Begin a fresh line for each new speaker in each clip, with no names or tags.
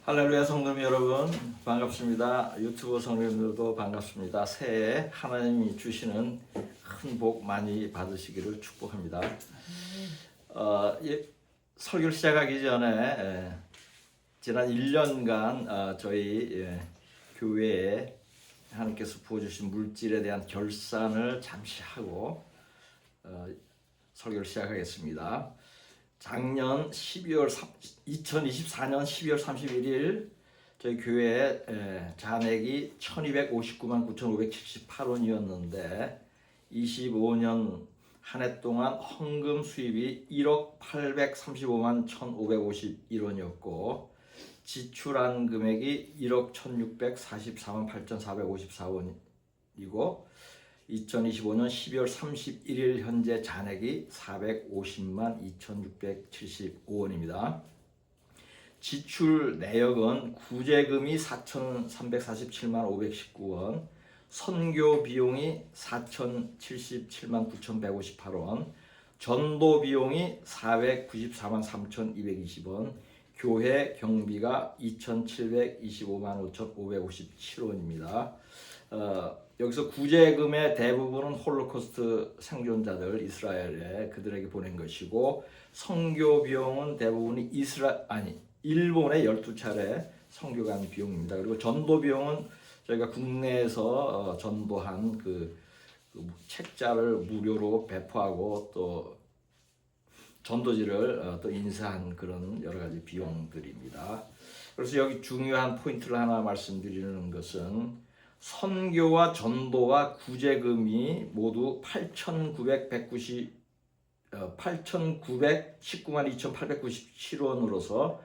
할렐루야 성도님 여러분 반갑습니다. 유튜브 성도님들도 반갑습니다. 새해 하나님이 주시는 큰 복 많이 받으시기를 축복합니다. 설교를 시작하기 전에 지난 1년간 저희 교회에 하나님께서 부어주신 물질에 대한 결산을 잠시 하고 설교를 시작하겠습니다. 작년 2024년 12월 31일 저희 교회 잔액이 1259만 9,578원이었는데 25년 한 해 동안 헌금 수입이 1억 835만 1,551원이었고 지출한 금액이 1억 1,644만 8,454원이고 2025년 12월 31일 현재 잔액이 450만 2,675원입니다. 지출 내역은 구제금이 4,347만 519원, 선교 비용이 4,077만 9,158원, 전도 비용이 494만 3,220원, 교회 경비가 2,725만 5,557원입니다. 여기서 구제금의 대부분은 홀로코스트 생존자들 이스라엘에 그들에게 보낸 것이고 선교 비용은 대부분이 일본에 12차례 선교 간 비용입니다. 그리고 전도 비용은 저희가 국내에서 전도한 그 책자를 무료로 배포하고 또 전도지를 또 인쇄한 그런 여러 가지 비용들입니다. 그래서 여기 중요한 포인트를 하나 말씀드리는 것은 선교와 전도와 구제금이 모두 8,919만 2,897원으로서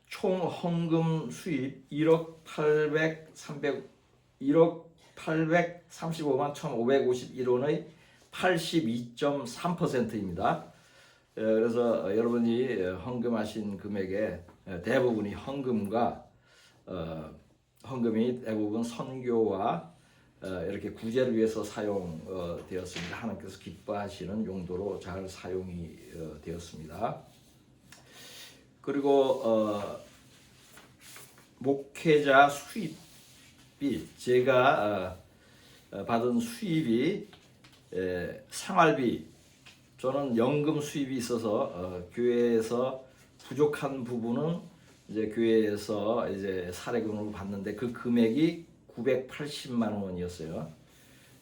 총 헌금 수입 1억 835만 1,551원의 82.3%입니다. 그래서 여러분이 헌금하신 금액의 대부분이 헌금이 대부분 선교와 이렇게 구제를 위해서 사용되었습니다. 하나님께서 기뻐하시는 용도로 잘 사용이 되었습니다. 그리고 목회자 수입비, 제가 받은 수입이 생활비, 저는 연금 수입이 있어서 교회에서 부족한 부분은 이제 교회에서 이제 사례금을 받는데 그 금액이 980만 원이었어요.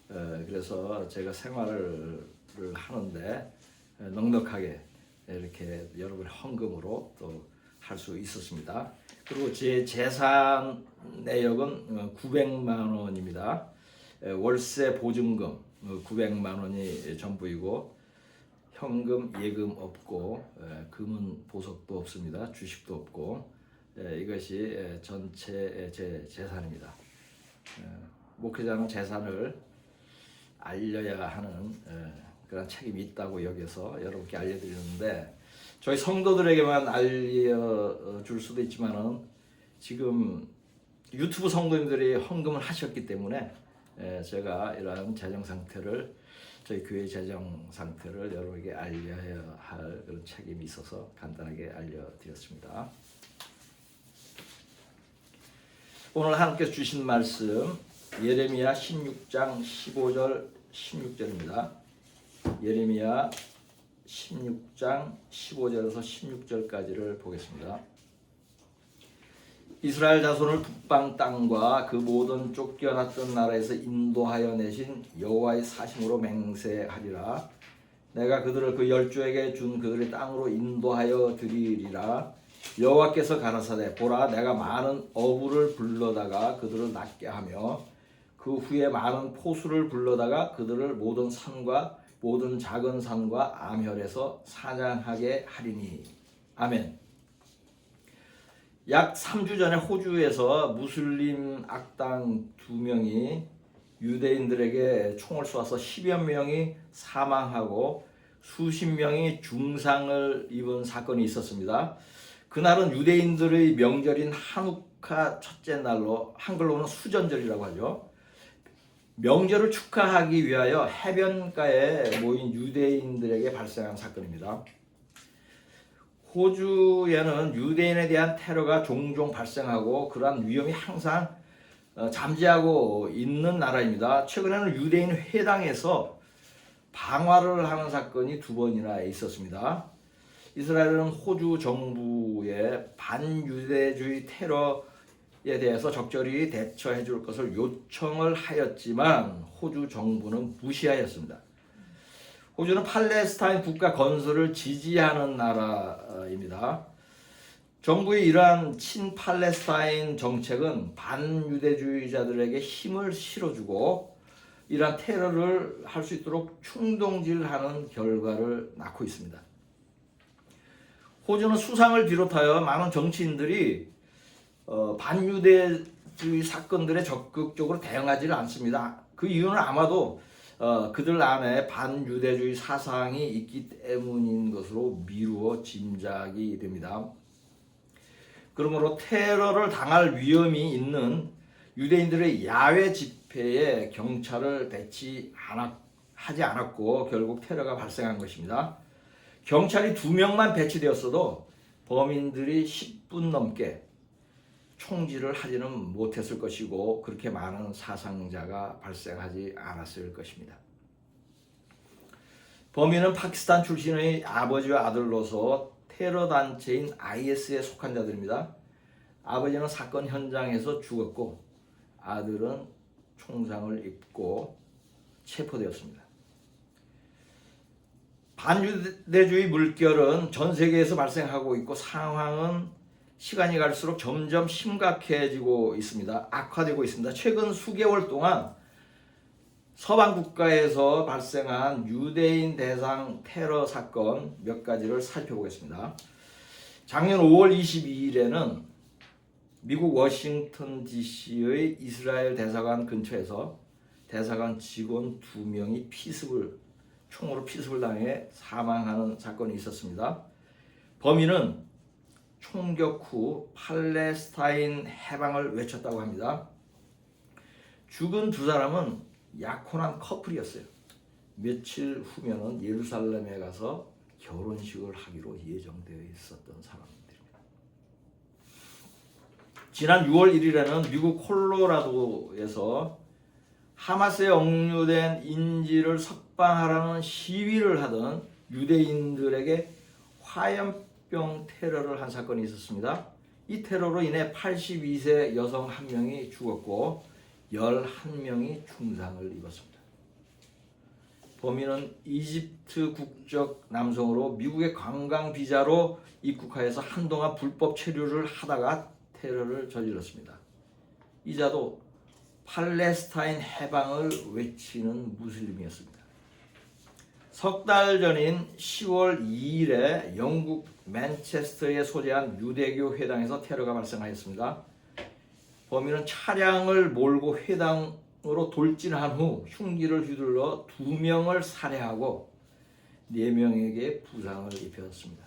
그래서 제가 생활을 하는데 넉넉하게 이렇게 여러분의 헌금으로 또 할 수 있었습니다. 그리고 제 재산 내역은 900만 원입니다. 월세 보증금 900만 원이 전부이고 현금 예금 없고 금은 보석도 없습니다. 주식도 없고 이것이 전체 제 재산입니다. 목회자는 재산을 알려야 하는 그런 책임이 있다고 여기서 여러분께 알려드리는데 저희 성도들에게만 알려줄 수도 있지만은 지금 유튜브 성도님들이 헌금을 하셨기 때문에 제가 이러한 재정 상태를 저희 교회 재정 상태를 여러분에게 알려야 할 그런 책임이 있어서 간단하게 알려드렸습니다. 오늘 하나님께서 주신 말씀 예레미야 16장 15절 16절입니다. 예레미야 16장 15절에서 16절까지를 보겠습니다. 이스라엘 자손을 북방 땅과 그 모든 쫓겨났던 나라에서 인도하여 내신 여호와의 사심으로 맹세하리라. 내가 그들을 그 열조에게 준 그들의 땅으로 인도하여 드리리라. 여호와께서 가라사대 보라 내가 많은 어부를 불러다가 그들을 낫게 하며 그 후에 많은 포수를 불러다가 그들을 모든 산과 모든 작은 산과 암혈에서 사냥하게 하리니. 아멘. 약 3주 전에 호주에서 무슬림 악당 2명이 유대인들에게 총을 쏘아서 10여 명이 사망하고 수십 명이 중상을 입은 사건이 있었습니다. 그날은 유대인들의 명절인 하누카 첫째 날로 한글로는 수전절이라고 하죠. 명절을 축하하기 위하여 해변가에 모인 유대인들에게 발생한 사건입니다. 호주에는 유대인에 대한 테러가 종종 발생하고 그러한 위험이 항상 잠재하고 있는 나라입니다. 최근에는 유대인 회당에서 방화를 하는 사건이 2번이나 있었습니다. 이스라엘은 호주 정부의 반유대주의 테러에 대해서 적절히 대처해 줄 것을 요청을 하였지만 호주 정부는 무시하였습니다. 호주는 팔레스타인 국가 건설을 지지하는 나라입니다. 정부의 이러한 친팔레스타인 정책은 반유대주의자들에게 힘을 실어주고 이러한 테러를 할 수 있도록 충동질하는 결과를 낳고 있습니다. 호주는 수상을 비롯하여 많은 정치인들이 반유대주의 사건들에 적극적으로 대응하지를 않습니다. 그 이유는 아마도 그들 안에 반유대주의 사상이 있기 때문인 것으로 미루어 짐작이 됩니다. 그러므로 테러를 당할 위험이 있는 유대인들의 야외 집회에 경찰을 배치하지 않았고 결국 테러가 발생한 것입니다. 경찰이 2명만 배치되었어도 범인들이 10분 넘게 총질을 하지는 못했을 것이고 그렇게 많은 사상자가 발생하지 않았을 것입니다. 범인은 파키스탄 출신의 아버지와 아들로서 테러 단체인 IS에 속한 자들입니다. 아버지는 사건 현장에서 죽었고 아들은 총상을 입고 체포되었습니다. 반유대주의 물결은 전 세계에서 발생하고 있고 상황은 시간이 갈수록 점점 심각해지고 있습니다. 악화되고 있습니다. 최근 수개월 동안 서방 국가에서 발생한 유대인 대상 테러 사건 몇 가지를 살펴보겠습니다. 작년 5월 22일에는 미국 워싱턴 DC의 이스라엘 대사관 근처에서 대사관 직원 2명이 총으로 피습을 당해 사망하는 사건이 있었습니다. 범인은 총격 후 팔레스타인 해방을 외쳤다고 합니다. 죽은 2사람은 약혼한 커플이었어요. 며칠 후면은 예루살렘에 가서 결혼식을 하기로 예정되어 있었던 사람들입니다. 지난 6월 1일에는 미국 콜로라도에서 하마스에 억류된 인질을 석방하라는 시위를 하던 유대인들에게 화염병 테러를 한 사건이 있었습니다. 이 테러로 인해 82세 여성 1명이 죽었고 11명이 중상을 입었습니다. 범인은 이집트 국적 남성으로 미국의 관광 비자로 입국하여서 한동안 불법 체류를 하다가 테러를 저질렀습니다. 이자도 팔레스타인 해방을 외치는 무슬림이었습니다. 석 달 전인 10월 2일에 영국 맨체스터에 소재한 유대교 회당에서 테러가 발생하였습니다. 범인은 차량을 몰고 회당으로 돌진한 후 흉기를 휘둘러 2명을 살해하고 4명에게 부상을 입혔습니다.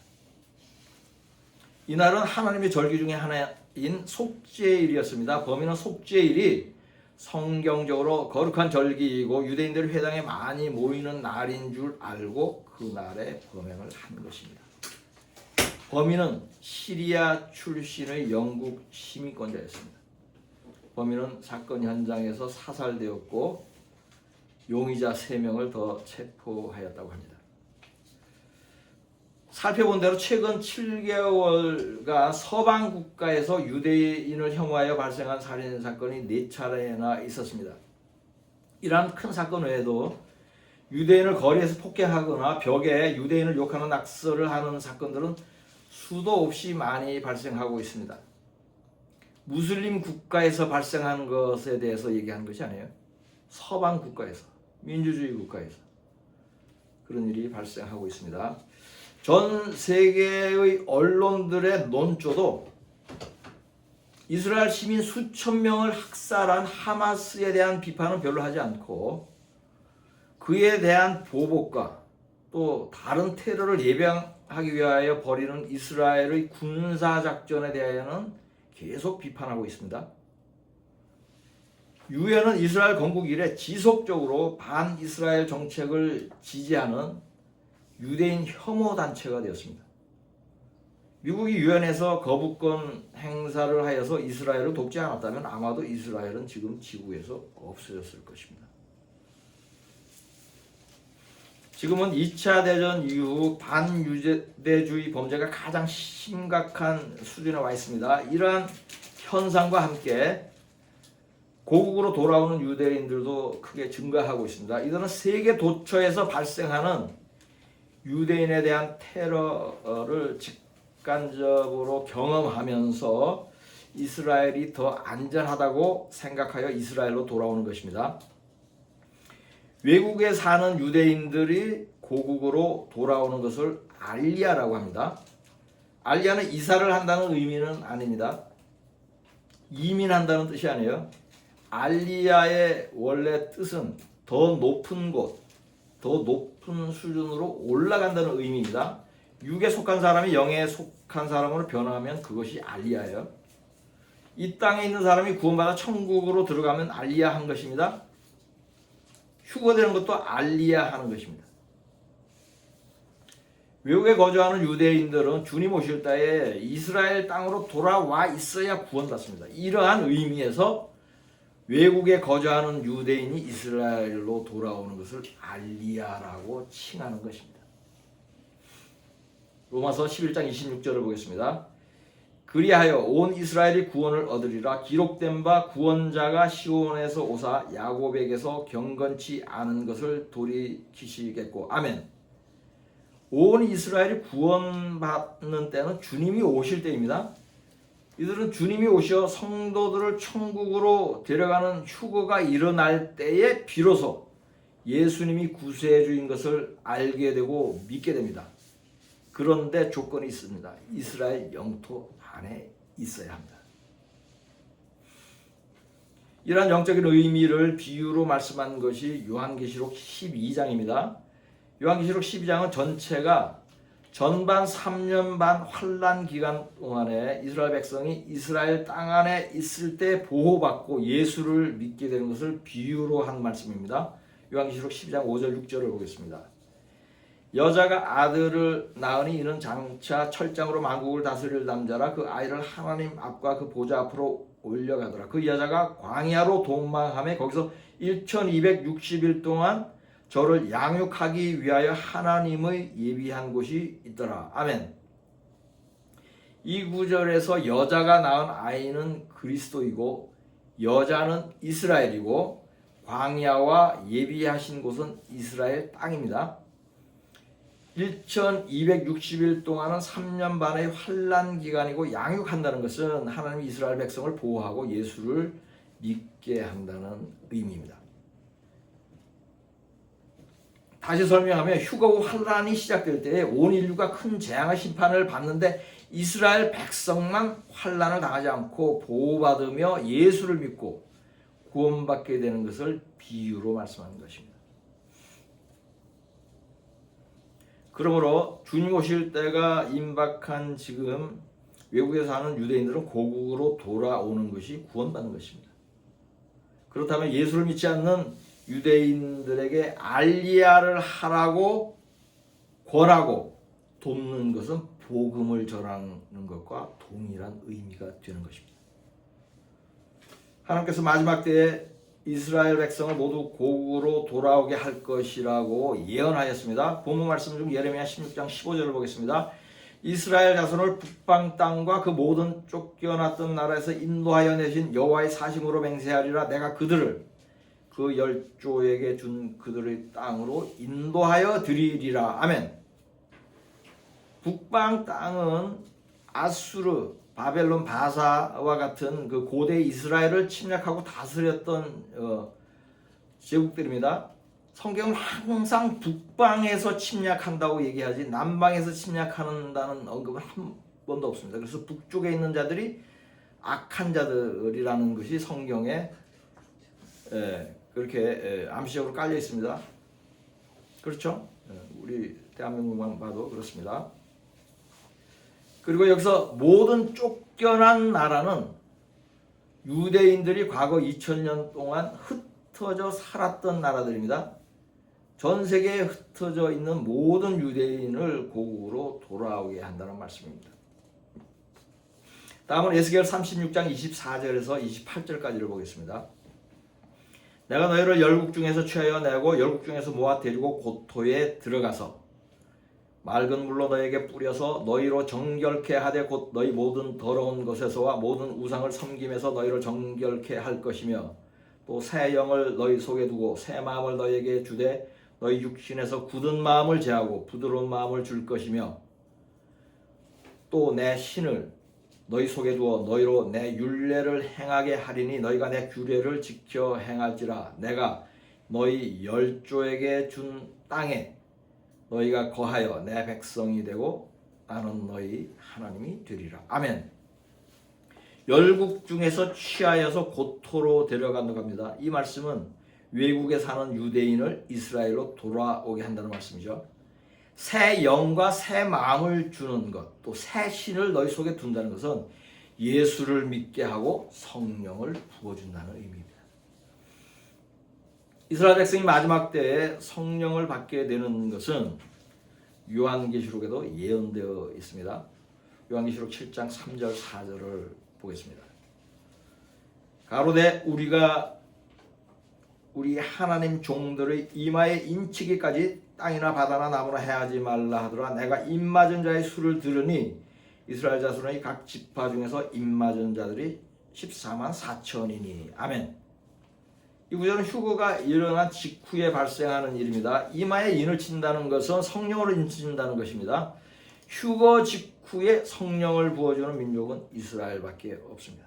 이날은 하나님의 절기 중에 하나인 속죄일이었습니다. 범인은 속죄일이 성경적으로 거룩한 절기이고 유대인들이 회당에 많이 모이는 날인 줄 알고 그날에 범행을 한 것입니다. 범인은 시리아 출신의 영국 시민권자였습니다. 범인은 사건 현장에서 사살되었고 용의자 3명을 더 체포하였다고 합니다. 살펴본 대로 최근 7개월간 서방 국가에서 유대인을 혐오하여 발생한 살인 사건이 4차례나 있었습니다. 이러한 큰 사건 외에도 유대인을 거리에서 폭행하거나 벽에 유대인을 욕하는 낙서를 하는 사건들은 수도 없이 많이 발생하고 있습니다. 무슬림 국가에서 발생하는 것에 대해서 얘기하는 것이 아니에요. 서방 국가에서, 민주주의 국가에서 그런 일이 발생하고 있습니다. 전 세계의 언론들의 논조도 이스라엘 시민 수천 명을 학살한 하마스에 대한 비판은 별로 하지 않고 그에 대한 보복과 또 다른 테러를 예방하기 위하여 벌이는 이스라엘의 군사작전에 대하여는 계속 비판하고 있습니다. 유엔은 이스라엘 건국 이래 지속적으로 반이스라엘 정책을 지지하는 유대인 혐오 단체가 되었습니다. 미국이 유엔에서 거부권 행사를 하여서 이스라엘을 돕지 않았다면 아마도 이스라엘은 지금 지구에서 없어졌을 것입니다. 지금은 2차 대전 이후 반유대주의 범죄가 가장 심각한 수준에 와 있습니다. 이러한 현상과 함께 고국으로 돌아오는 유대인들도 크게 증가하고 있습니다. 이들은 세계 도처에서 발생하는 유대인에 대한 테러를 직간접으로 경험하면서 이스라엘이 더 안전하다고 생각하여 이스라엘로 돌아오는 것입니다. 외국에 사는 유대인들이 고국으로 돌아오는 것을 알리아라고 합니다. 알리아는 이사를 한다는 의미는 아닙니다. 이민한다는 뜻이 아니에요. 알리아의 원래 뜻은 더 높은 곳, 더 높은 수준으로 올라간다는 의미입니다. 육에 속한 사람이 영에 속한 사람으로 변하면 그것이 알리아예요. 이 땅에 있는 사람이 구원받아 천국으로 들어가면 알리아 한 것입니다. 휴거되는 것도 알리아 하는 것입니다. 외국에 거주하는 유대인들은 주님 오실 때에 이스라엘 땅으로 돌아와 있어야 구원받습니다. 이러한 의미에서 외국에 거주하는 유대인이 이스라엘로 돌아오는 것을 알리아라고 칭하는 것입니다. 로마서 11장 26절을 보겠습니다. 그리하여 온 이스라엘이 구원을 얻으리라. 기록된 바 구원자가 시온에서 오사 야곱에게서 경건치 않은 것을 돌이키시겠고. 아멘. 온 이스라엘이 구원받는 때는 주님이 오실 때입니다. 이들은 주님이 오셔 성도들을 천국으로 데려가는 휴거가 일어날 때에 비로소 예수님이 구세주인 것을 알게 되고 믿게 됩니다. 그런데 조건이 있습니다. 이스라엘 영토 안에 있어야 합니다. 이러한 영적인 의미를 비유로 말씀한 것이 요한계시록 12장입니다. 요한계시록 12장은 전체가 전반 3년 반 환란 기간 동안에 이스라엘 백성이 이스라엘 땅 안에 있을 때 보호받고 예수를 믿게 되는 것을 비유로 한 말씀입니다. 요한계시록 12장 5절 6절을 보겠습니다. 여자가 아들을 낳으니 이는 장차 철장으로 만국을 다스릴 남자라. 그 아이를 하나님 앞과 그 보좌 앞으로 올려가더라. 그 여자가 광야로 도망하며 거기서 1260일 동안 저를 양육하기 위하여 하나님의 예비한 곳이 있더라. 아멘. 이 구절에서 여자가 낳은 아이는 그리스도이고 여자는 이스라엘이고 광야와 예비하신 곳은 이스라엘 땅입니다. 1260일 동안은 3년 반의 환란 기간이고 양육한다는 것은 하나님이 이스라엘 백성을 보호하고 예수를 믿게 한다는 의미입니다. 다시 설명하면 휴거 후 환란이 시작될 때에 온 인류가 큰 재앙의 심판을 받는데 이스라엘 백성만 환란을 당하지 않고 보호받으며 예수를 믿고 구원받게 되는 것을 비유로 말씀하는 것입니다. 그러므로 주님 오실 때가 임박한 지금 외국에 사는 유대인들은 고국으로 돌아오는 것이 구원받는 것입니다. 그렇다면 예수를 믿지 않는 유대인들에게 알리아를 하라고 권하고 돕는 것은 복음을 전하는 것과 동일한 의미가 되는 것입니다. 하나님께서 마지막 때에 이스라엘 백성을 모두 고국으로 돌아오게 할 것이라고 예언하였습니다. 본문 말씀 중 예레미야 16장 15절을 보겠습니다. 이스라엘 자손을 북방 땅과 그 모든 쫓겨났던 나라에서 인도하여 내신 여호와의 사심으로 맹세하리라. 내가 그들을 그 열조에게 준 그들의 땅으로 인도하여 드리리라. 아멘. 북방 땅은 아수르, 바벨론, 바사와 같은 그 고대 이스라엘을 침략하고 다스렸던 제국들입니다. 성경은 항상 북방에서 침략한다고 얘기하지 남방에서 침략한다는 언급은 한 번도 없습니다. 그래서 북쪽에 있는 자들이 악한 자들이라는 것이 성경에 그렇게 암시적으로 깔려 있습니다. 그렇죠? 우리 대한민국만 봐도 그렇습니다. 그리고 여기서 모든 쫓겨난 나라는 유대인들이 과거 2000년 동안 흩어져 살았던 나라들입니다. 전 세계에 흩어져 있는 모든 유대인을 고국으로 돌아오게 한다는 말씀입니다. 다음은 에스겔 36장 24절에서 28절까지를 보겠습니다. 내가 너희를 열국 중에서 취하여 내고 열국 중에서 모아 데리고 고토에 들어가서 맑은 물로 너희에게 뿌려서 너희로 정결케 하되 곧 너희 모든 더러운 것에서와 모든 우상을 섬김에서 너희를 정결케 할 것이며 또 새 영을 너희 속에 두고 새 마음을 너희에게 주되 너희 육신에서 굳은 마음을 제하고 부드러운 마음을 줄 것이며 또 내 신을 너희 속에 두어 너희로 내 율례를 행하게 하리니 너희가 내 규례를 지켜 행할지라. 내가 너희 열조에게 준 땅에 너희가 거하여 내 백성이 되고 나는 너희 하나님이 되리라. 아멘. 열국 중에서 취하여서 고토로 데려간다고 합니다. 이 말씀은 외국에 사는 유대인을 이스라엘로 돌아오게 한다는 말씀이죠. 새 영과 새 마음을 주는 것, 또 새 신을 너희 속에 둔다는 것은 예수를 믿게 하고 성령을 부어준다는 의미입니다. 이스라엘 백성이 마지막 때에 성령을 받게 되는 것은 요한계시록에도 예언되어 있습니다. 요한계시록 7장 3절 4절을 보겠습니다. 가로되 우리가 우리 하나님 종들의 이마에 인치기까지 땅이나 바다나 나무나 해하지 말라 하더라. 내가 입맞은 자의 수를 들으니 이스라엘 자손의 각 지파 중에서 입맞은 자들이 14만 4천이니. 아멘. 이 구절은 휴거가 일어난 직후에 발생하는 일입니다. 이마에 인을 친다는 것은 성령으로 인친다는 것입니다. 휴거 직후에 성령을 부어주는 민족은 이스라엘밖에 없습니다.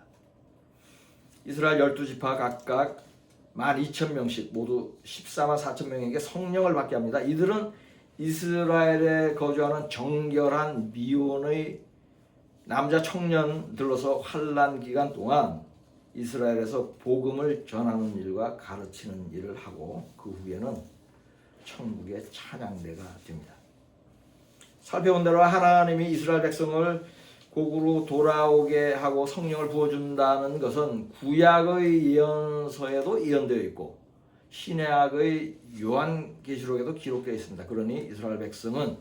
이스라엘 12지파 각각 12,000명씩 모두 14만 4천 명에게 성령을 받게 합니다. 이들은 이스라엘에 거주하는 정결한 미혼의 남자 청년들로서 환난 기간 동안 이스라엘에서 복음을 전하는 일과 가르치는 일을 하고 그 후에는 천국의 찬양대가 됩니다. 살펴본 대로 하나님이 이스라엘 백성을 곡으로 돌아오게 하고 성령을 부어준다는 것은 구약의 예언서에도 예언되어 있고 신약의 요한계시록에도 기록되어 있습니다. 그러니 이스라엘 백성은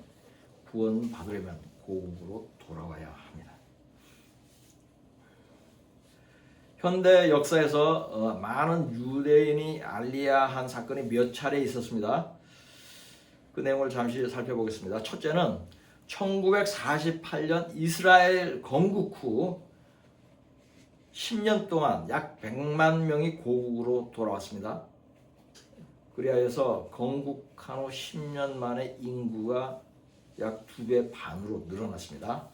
구원받으려면 고국으로 돌아와야 합니다. 현대 역사에서 많은 유대인이 알리야한 사건이 몇 차례 있었습니다. 그 내용을 잠시 살펴보겠습니다. 첫째는 1948년 이스라엘 건국 후 10년 동안 약 100만 명이 고국으로 돌아왔습니다. 그리하여서 건국한 후 10년 만에 인구가 약 2배 반으로 늘어났습니다.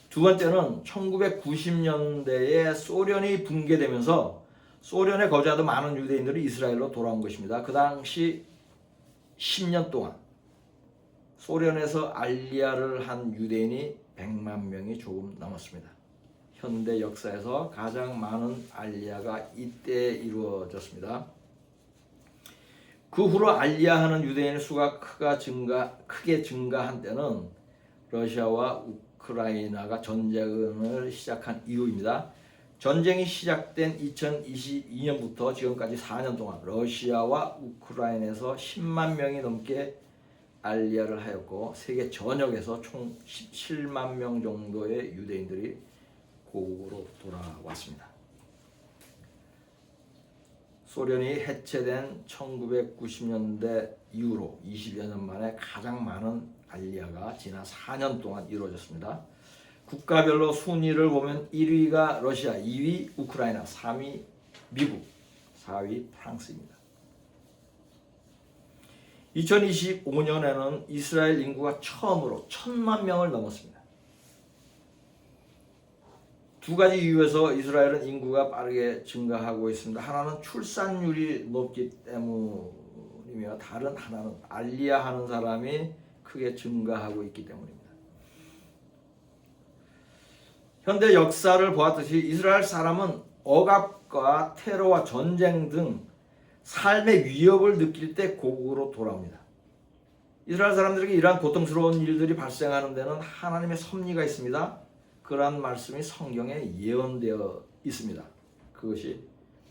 두 번째는 1990년대에 소련이 붕괴되면서 소련에 거주하던 많은 유대인들이 이스라엘로 돌아온 것입니다. 그 당시 10년 동안 소련에서 알리야를 한 유대인이 100만 명이 조금 넘었습니다. 현대 역사에서 가장 많은 알리야가 이때 이루어졌습니다. 그 후로 알리야하는 유대인의 수가 크게 증가한 때는 러시아와 우크라이나가 전쟁을 시작한 이후입니다. 전쟁이 시작된 2022년부터 지금까지 4년 동안 러시아와 우크라이나에서 10만 명이 넘게 알리야를 하였고 세계 전역에서 총 17만 명 정도의 유대인들이 고국으로 돌아왔습니다. 소련이 해체된 1990년대 이후로 20여 년 만에 가장 많은 알리야가 지난 4년 동안 이루어졌습니다. 국가별로 순위를 보면 1위가 러시아, 2위 우크라이나, 3위 미국, 4위 프랑스입니다. 2025년에는 이스라엘 인구가 처음으로 1,000만 명을 넘었습니다. 두 가지 이유에서 이스라엘은 인구가 빠르게 증가하고 있습니다. 하나는 출산율이 높기 때문이며 다른 하나는 알리야하는 사람이 크게 증가하고 있기 때문입니다. 현대 역사를 보았듯이 이스라엘 사람은 억압과 테러와 전쟁 등 삶의 위협을 느낄 때 고국으로 돌아옵니다. 이스라엘 사람들에게 이러한 고통스러운 일들이 발생하는 데는 하나님의 섭리가 있습니다. 그러한 말씀이 성경에 예언되어 있습니다. 그것이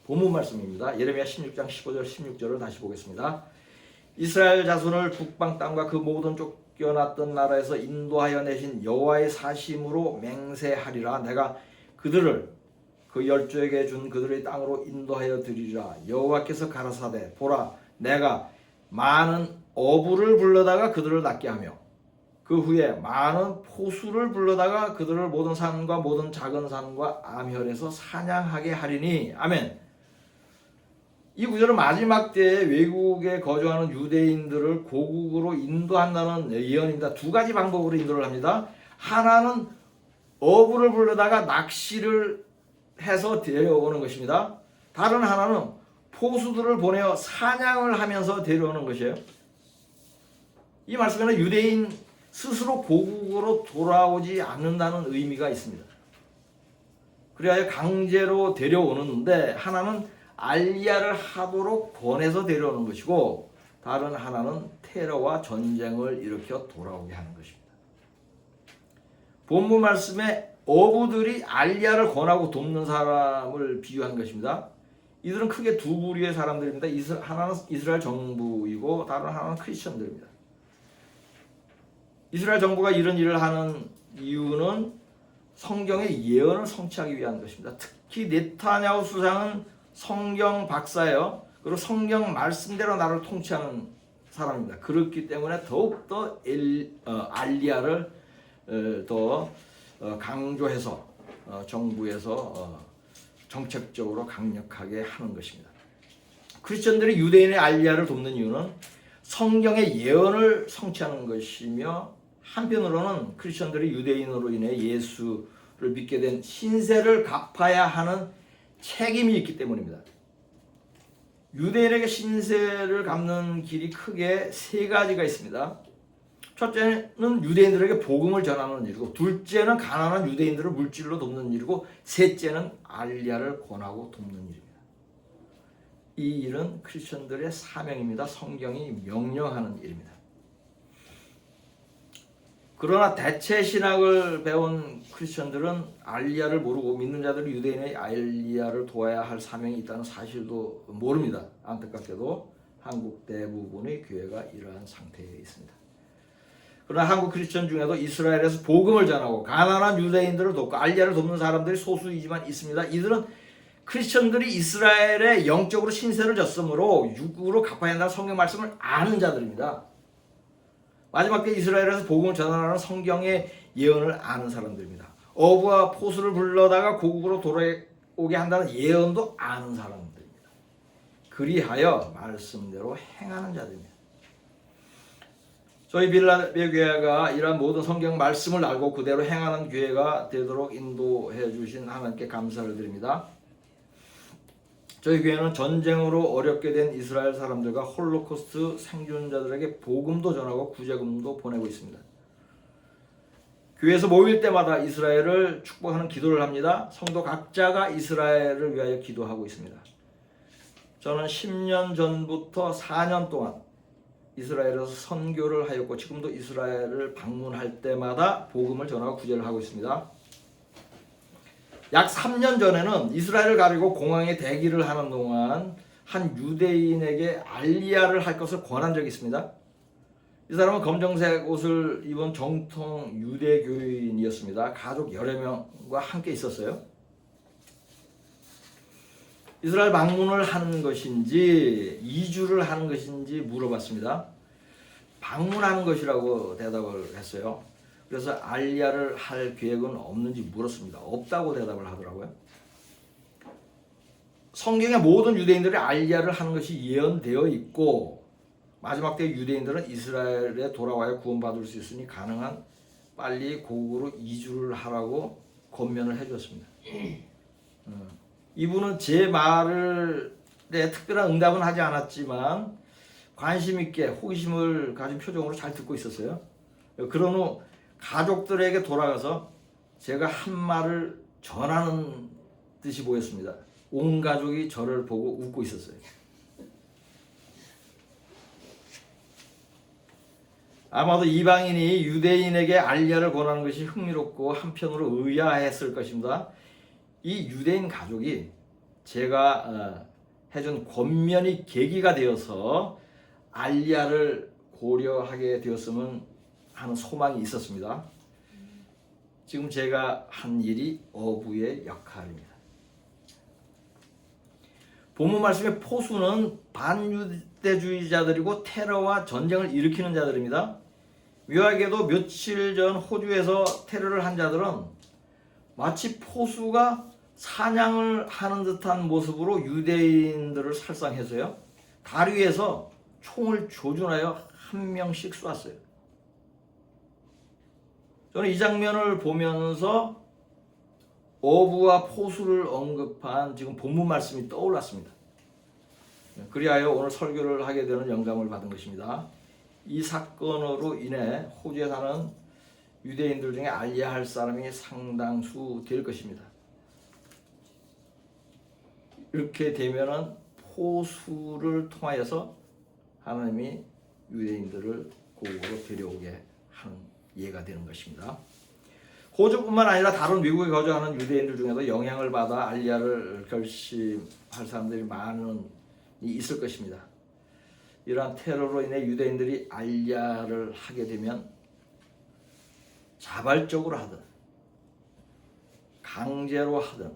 본문 말씀입니다. 예레미야 16장 15절 16절을 다시 보겠습니다. 이스라엘 자손을 북방 땅과 그 모든 쫓겨났던 나라에서 인도하여 내신 여호와의 사심으로 맹세하리라. 내가 그들을 그 열조에게 준 그들의 땅으로 인도하여 드리리라. 여호와께서 가라사대 보라 내가 많은 어부를 불러다가 그들을 낫게 하며 그 후에 많은 포수를 불러다가 그들을 모든 산과 모든 작은 산과 암혈에서 사냥하게 하리니. 아멘. 이 구절은 마지막 때에 외국에 거주하는 유대인들을 고국으로 인도한다는 예언입니다. 두 가지 방법으로 인도를 합니다. 하나는 어부를 불러다가 낚시를 해서 데려오는 것입니다. 다른 하나는 포수들을 보내어 사냥을 하면서 데려오는 것이에요. 이 말씀에는 유대인 스스로 고국으로 돌아오지 않는다는 의미가 있습니다. 그래야 강제로 데려오는데 하나는 알리야를 하도록 권해서 데려오는 것이고 다른 하나는 테러와 전쟁을 일으켜 돌아오게 하는 것입니다. 본문 말씀에 어부들이 알리야를 권하고 돕는 사람을 비유한 것입니다. 이들은 크게 두 부류의 사람들입니다. 하나는 이스라엘 정부이고 다른 하나는 크리스천들입니다. 이스라엘 정부가 이런 일을 하는 이유는 성경의 예언을 성취하기 위한 것입니다. 특히 네타냐후 수상은 성경 박사예요. 그리고 성경 말씀대로 나를 통치하는 사람입니다. 그렇기 때문에 더욱더 알리야를 더 강조해서 정부에서 정책적으로 강력하게 하는 것입니다. 크리스천들이 유대인의 알리야를 돕는 이유는 성경의 예언을 성취하는 것이며 한편으로는 크리스천들이 유대인으로 인해 예수를 믿게 된 신세를 갚아야 하는 책임이 있기 때문입니다. 유대인에게 신세를 갚는 길이 크게 세 가지가 있습니다. 첫째는 유대인들에게 복음을 전하는 일이고, 둘째는 가난한 유대인들을 물질로 돕는 일이고, 셋째는 알리야를 권하고 돕는 일입니다. 이 일은 크리스천들의 사명입니다. 성경이 명령하는 일입니다. 그러나 대체 신학을 배운 크리스천들은 알리야를 모르고 믿는 자들이 유대인의 알리야를 도와야 할 사명이 있다는 사실도 모릅니다. 안타깝게도 한국 대부분의 교회가 이러한 상태에 있습니다. 그러나 한국 크리스천 중에도 이스라엘에서 복음을 전하고 가난한 유대인들을 돕고 알리야를 돕는 사람들이 소수이지만 있습니다. 이들은 크리스천들이 이스라엘에 영적으로 신세를 졌으므로 육으로 갚아야 한다는 성경 말씀을 아는 자들입니다. 마지막 때 이스라엘에서 복음을 전하는 성경의 예언을 아는 사람들입니다. 어부와 포수를 불러다가 고국으로 돌아오게 한다는 예언도 아는 사람들입니다. 그리하여 말씀대로 행하는 자들입니다. 저희 빌라델피아 교회가 이러한 모든 성경 말씀을 알고 그대로 행하는 교회가 되도록 인도해 주신 하나님께 감사를 드립니다. 저희 교회는 전쟁으로 어렵게 된 이스라엘 사람들과 홀로코스트 생존자들에게 복음도 전하고 구제금도 보내고 있습니다. 교회에서 모일 때마다 이스라엘을 축복하는 기도를 합니다. 성도 각자가 이스라엘을 위하여 기도하고 있습니다. 저는 10년 전부터 4년 동안 이스라엘에서 선교를 하였고 지금도 이스라엘을 방문할 때마다 복음을 전하고 구제를 하고 있습니다. 약 3년 전에는 이스라엘을 가리고 공항에 대기를 하는 동안 한 유대인에게 알리야를 할 것을 권한 적이 있습니다. 이 사람은 검정색 옷을 입은 정통 유대교인이었습니다. 가족 여러 명과 함께 있었어요. 이스라엘 방문을 하는 것인지 이주를 하는 것인지 물어봤습니다. 방문하는 것이라고 대답을 했어요. 그래서 알리야를 할 계획은 없는지 물었습니다. 없다고 대답을 하더라고요. 성경의 모든 유대인들이 알리야를 하는 것이 예언되어 있고 마지막 때 유대인들은 이스라엘에 돌아와야 구원받을 수 있으니 가능한 빨리 고국으로 이주를 하라고 권면을 해줬습니다. 이분은 제 말에 특별한 응답은 하지 않았지만 관심 있게 호기심을 가진 표정으로 잘 듣고 있었어요. 그런 후 가족들에게 돌아가서 제가 한 말을 전하는 듯이 보였습니다. 온 가족이 저를 보고 웃고 있었어요. 아마도 이방인이 유대인에게 알리야를 권하는 것이 흥미롭고 한편으로 의아했을 것입니다. 이 유대인 가족이 제가 해준 권면이 계기가 되어서 알리야를 고려하게 되었으면 하는 소망이 있었습니다. 지금 제가 한 일이 어부의 역할입니다. 본문 말씀의 포수는 반유대주의자들이고 테러와 전쟁을 일으키는 자들입니다. 묘하게도 며칠 전 호주에서 테러를 한 자들은 마치 포수가 사냥을 하는 듯한 모습으로 유대인들을 살상해서요, 다리 위에서 총을 조준하여 한 명씩 쐈어요. 저는 이 장면을 보면서 어부와 포수를 언급한 지금 본문 말씀이 떠올랐습니다. 그리하여 오늘 설교를 하게 되는 영감을 받은 것입니다. 이 사건으로 인해 호주에 사는 유대인들 중에 알려야 할 사람이 상당수 될 것입니다. 이렇게 되면은 포수를 통하여서 하나님이 유대인들을 고국으로 데려오게 하는 예가 되는 것입니다. 호주뿐만 아니라 다른 미국에 거주하는 유대인들 중에도 영향을 받아 알리야를 결심할 사람들이 많이 있을 것입니다. 이러한 테러로 인해 유대인들이 알리야를 하게 되면 자발적으로 하든 강제로 하든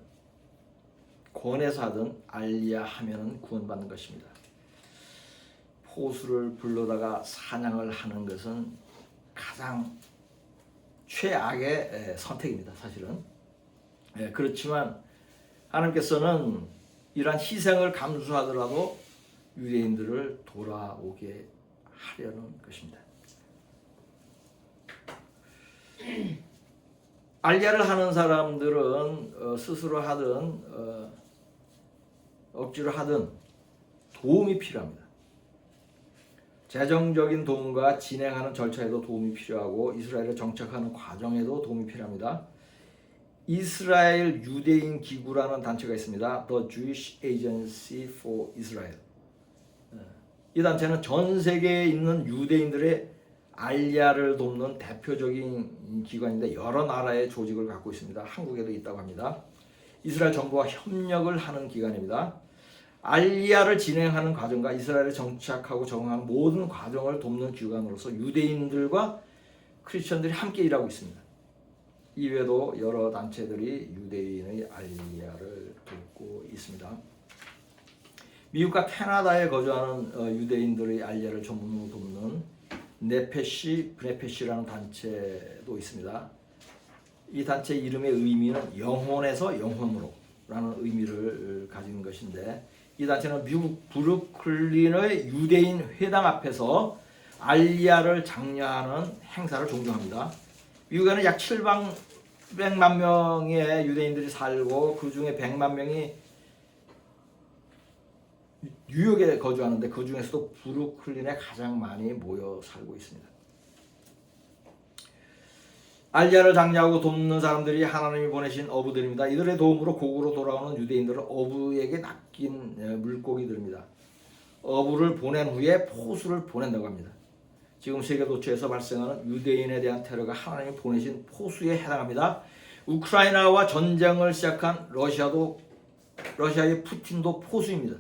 권해서 하든 알리야 하면은 구원받는 것입니다. 포수를 불러다가 사냥을 하는 것은 가장 최악의 선택입니다. 사실은. 그렇지만 하나님께서는 이러한 희생을 감수하더라도 유대인들을 돌아오게 하려는 것입니다. 알리야를 하는 사람들은 스스로 하든 억지로 하든 도움이 필요합니다. 재정적인 도움과 진행하는 절차에도 도움이 필요하고 이스라엘에 정착하는 과정에도 도움이 필요합니다. 이스라엘 유대인 기구라는 단체가 있습니다. The Jewish Agency for Israel. 이 단체는 전 세계에 있는 유대인들의 알리야를 돕는 대표적인 기관인데 여러 나라의 조직을 갖고 있습니다. 한국에도 있다고 합니다. 이스라엘 정부와 협력을 하는 기관입니다. 알리야를 진행하는 과정과 이스라엘에 정착하고 적응하는 모든 과정을 돕는 기관으로서 유대인들과 크리스천들이 함께 일하고 있습니다. 이외에도 여러 단체들이 유대인의 알리야를 돕고 있습니다. 미국과 캐나다에 거주하는 유대인들의 알리야를 전문으로 돕는 브네페시라는 단체도 있습니다. 이 단체 이름의 의미는 영혼에서 영혼으로 라는 의미를 가진 것인데 이 단체는 미국 브루클린의 유대인 회당 앞에서 알리야를 장려하는 행사를 종종합니다. 미국에는 약 700만 명의 유대인들이 살고 그 중에 100만 명이 뉴욕에 거주하는데 그 중에서도 브루클린에 가장 많이 모여 살고 있습니다. 알리야를 장려하고 돕는 사람들이 하나님이 보내신 어부들입니다. 이들의 도움으로 고국으로 돌아오는 유대인들은 어부에게 낚인 물고기들입니다. 어부를 보낸 후에 포수를 보낸다고 합니다. 지금 세계 도처에서 발생하는 유대인에 대한 테러가 하나님이 보내신 포수에 해당합니다. 우크라이나와 전쟁을 시작한 러시아의 푸틴도 포수입니다.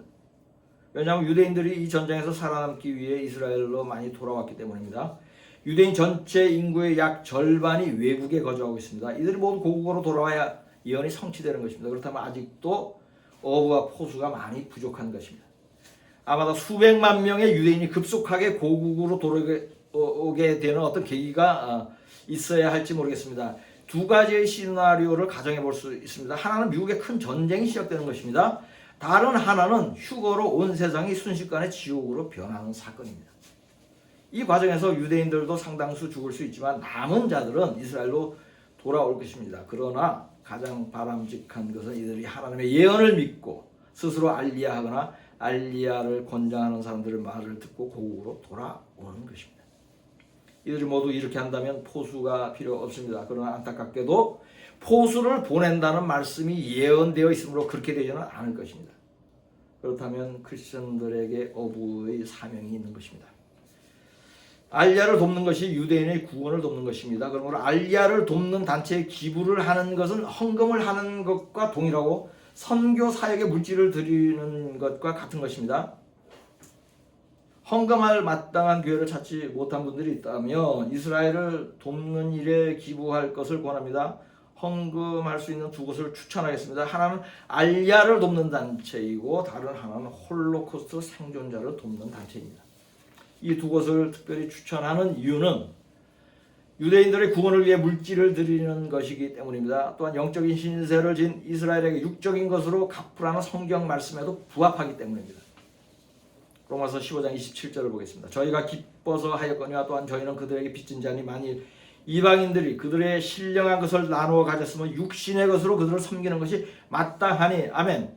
왜냐하면 유대인들이 이 전쟁에서 살아남기 위해 이스라엘로 많이 돌아왔기 때문입니다. 유대인 전체 인구의 약 절반이 외국에 거주하고 있습니다. 이들이 모두 고국으로 돌아와야 예언이 성취되는 것입니다. 그렇다면 아직도 어부와 포수가 많이 부족한 것입니다. 아마도 수백만 명의 유대인이 급속하게 고국으로 돌아오게 되는 어떤 계기가 있어야 할지 모르겠습니다. 두 가지의 시나리오를 가정해 볼 수 있습니다. 하나는 미국의 큰 전쟁이 시작되는 것입니다. 다른 하나는 휴거로 온 세상이 순식간에 지옥으로 변하는 사건입니다. 이 과정에서 유대인들도 상당수 죽을 수 있지만 남은 자들은 이스라엘로 돌아올 것입니다. 그러나 가장 바람직한 것은 이들이 하나님의 예언을 믿고 스스로 알리야하거나 알리야를 권장하는 사람들의 말을 듣고 고국으로 돌아오는 것입니다. 이들이 모두 이렇게 한다면 포수가 필요 없습니다. 그러나 안타깝게도 포수를 보낸다는 말씀이 예언되어 있으므로 그렇게 되지는 않을 것입니다. 그렇다면 크리스천들에게 어부의 사명이 있는 것입니다. 알리야를 돕는 것이 유대인의 구원을 돕는 것입니다. 그러므로 알리야를 돕는 단체에 기부를 하는 것은 헌금을 하는 것과 동일하고 선교 사역에 물질을 드리는 것과 같은 것입니다. 헌금할 마땅한 교회를 찾지 못한 분들이 있다면 이스라엘을 돕는 일에 기부할 것을 권합니다. 헌금할 수 있는 두 곳을 추천하겠습니다. 하나는 알리아를 돕는 단체이고 다른 하나는 홀로코스트 생존자를 돕는 단체입니다. 이 두 곳을 특별히 추천하는 이유는 유대인들의 구원을 위해 물질을 드리는 것이기 때문입니다. 또한 영적인 신세를 진 이스라엘에게 육적인 것으로 갚으라는 성경 말씀에도 부합하기 때문입니다. 로마서 15장 27절을 보겠습니다. 저희가 기뻐서 하였거니와 또한 저희는 그들에게 빚진 자니 만일 이방인들이 그들의 신령한 것을 나누어 가졌으면 육신의 것으로 그들을 섬기는 것이 마땅하니 아멘.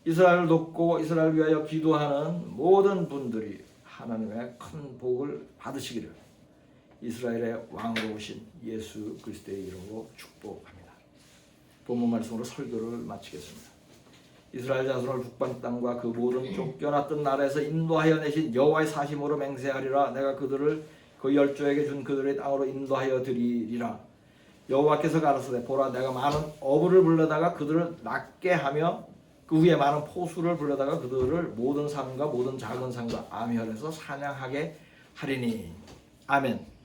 이스라엘을 돕고 이스라엘을 위하여 기도하는 모든 분들이 하나님의 큰 복을 받으시기를 이스라엘의 왕으로 오신 예수 그리스도의 이름으로 축복합니다. 본문 말씀으로 설교를 마치겠습니다. 이스라엘 자손을 북방 땅과 그 모든 쫓겨났던 나라에서 인도하여 내신 여호와의 사심으로 맹세하리라. 내가 그들을 그 열조에게 준 그들의 땅으로 인도하여 드리리라. 여호와께서 가라사대 보라 내가 많은 어부를 불러다가 그들을 낫게 하며 그 후에 많은 포수를 불러다가 그들을 모든 산과 모든 작은 산과 아미혈에서 사냥하게 하리니 아멘.